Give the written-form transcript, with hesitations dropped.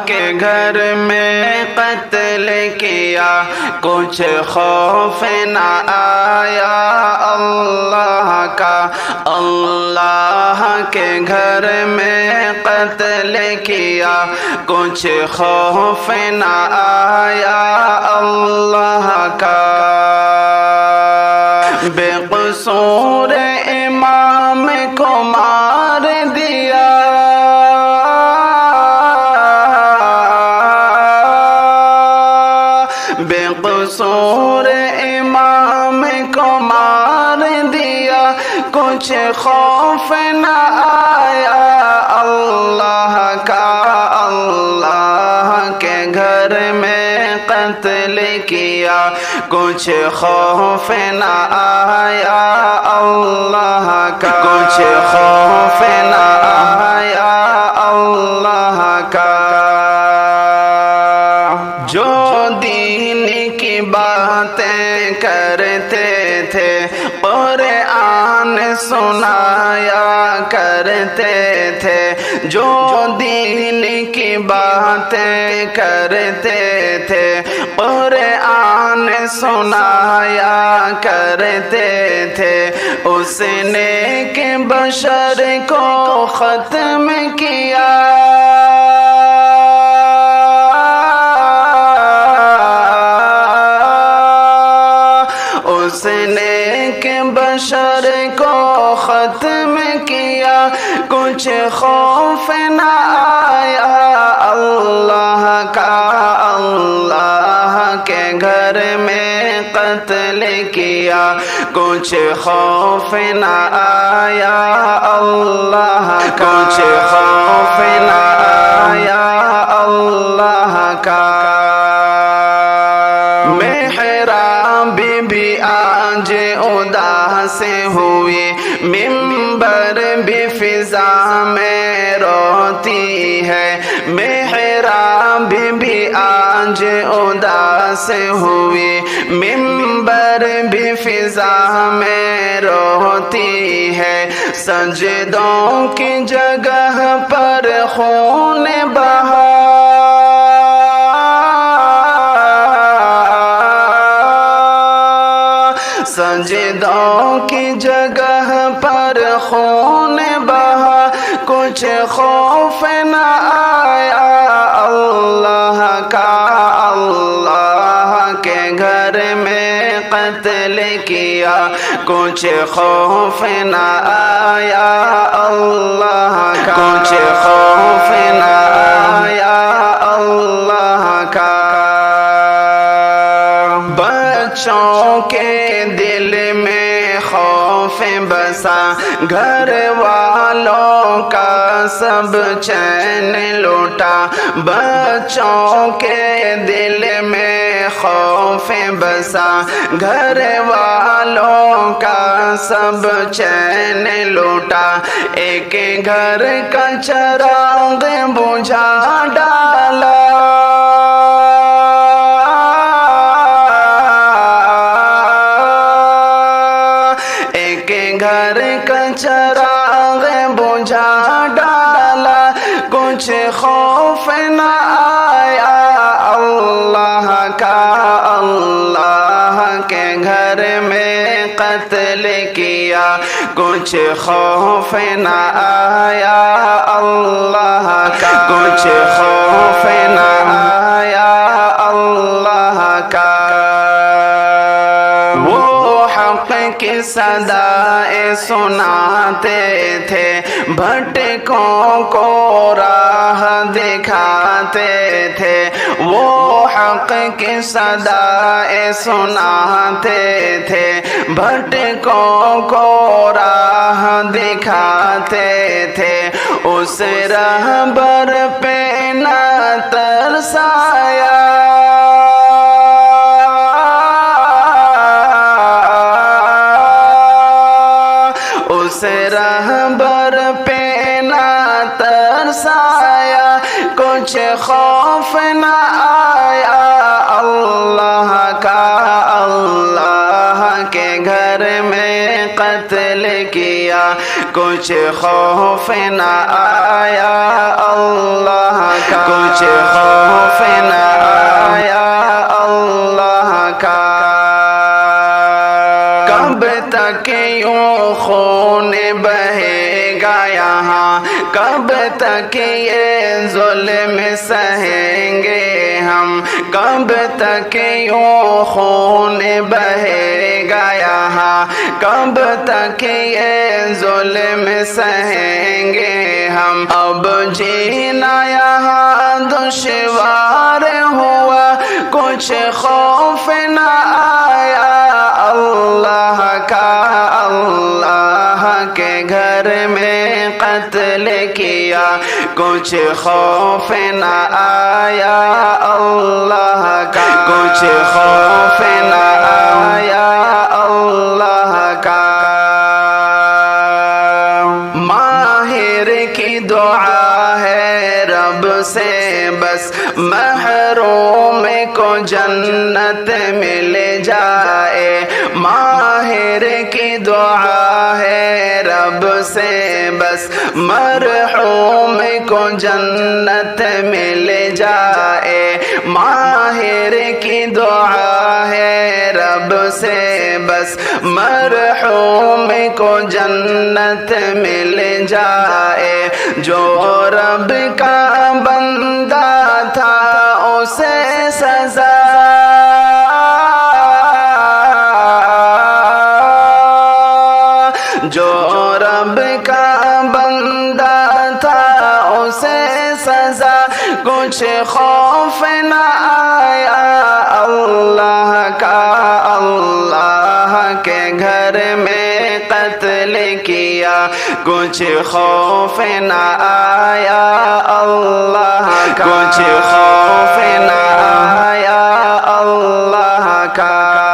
کے گھر میں قتل کیا کچھ خوف نہ آیا اللہ کا اللہ کے گھر میں قتل کیا کچھ خوف نہ آیا اللہ کا بے قصور امام کو مار دیا بے قصور امام کو مار دیا کچھ خوف نہ آیا اللہ کا اللہ کے گھر میں قتل کیا کچھ خوف نہ آیا اللہ کا کچھ خوف نہ آیا اللہ کا جو دین کی باتیں کرتے تھے قرآن سنایا کرتے تھے جو دین کی باتیں کرتے تھے قرآن سنایا کرتے تھے اس نے کہ بشر کو ختم کیا اس نے کہ بشر کو ختم کیا کچھ خوف نہ آیا اللہ کا اللہ کے گھر میں قتل کیا کچھ خوف نہ آیا اللہ کا کچھ خوف نہ آیا اللہ کا بھی آج اداس ہوئی ممبر بھی فضا میں روتی ہے محراب بھی آج اداس ہوئی ممبر بھی فضا میں روتی ہے سجدوں کی جگہ پر خون بہا سجدوں کی جگہ پر خون بہا کچھ خوف نہ آیا اللہ کا اللہ کے گھر میں قتل کیا کچھ خوف نہ آیا اللہ کا کچھ خوف نہ آیا اللہ کا بچوں کے دل میں خوف بسا گھر والوں کا سب چین لوٹا بچوں کے دل میں خوف بسا گھر والوں کا سب چین لوٹا ایک گھر کا چراغ بجھا ڈالا گھر کا چراغ بجھا ڈالا کچھ خوف نہ آیا اللہ کا اللہ کے گھر میں قتل کیا کچھ خوف نہ آیا اللہ کا کچھ خوف نہ آیا اللہ کا کی صدائیں سناتے تھے بھٹکوں کو راہ دکھاتے تھے وہ حق کی صدائیں سناتے تھے بھٹکوں کو راہ دکھاتے تھے اس رہبر پہ نہ ترسایا اس رہبر پہ نہ ترسایا کچھ خوف نہ آیا اللہ کا اللہ کے گھر میں قتل کیا کچھ خوف نہ آیا اللہ کا کچھ کچھ خوف نہ آیا اللہ کا کب تک یوں خون بہے گا یہاں کب تک یہ ظلم سہیں گے ہم کب تک یوں خون بہے گا یہاں کب تک یہ ظلم سہیں گے ہم اب جینا یہاں دشوار ہوا کچھ خوف نہ آیا اللہ کا اللہ کے گھر میں قتل کیا کچھ خوف نہ آیا اللہ کا کچھ خوف نہ آیا اللہ کا ماہر کی دعا ہے رب سے بس محروم کو جنت مل جائے ماہر کی دعا ہے رب سے بس مرحوم کو جنت مل جائے ماہر کی دعا ہے رب سے بس مرحوم کو جنت مل جائے جو رب کا بندہ تھا اسے سزا جو رب کا بندہ تھا اسے سزا کچھ خوف نہ آیا اللہ کا اللہ کے گھر میں قتل کیا کچھ خوف نہ آیا اللہ کا کچھ خوف نہ آیا اللہ کا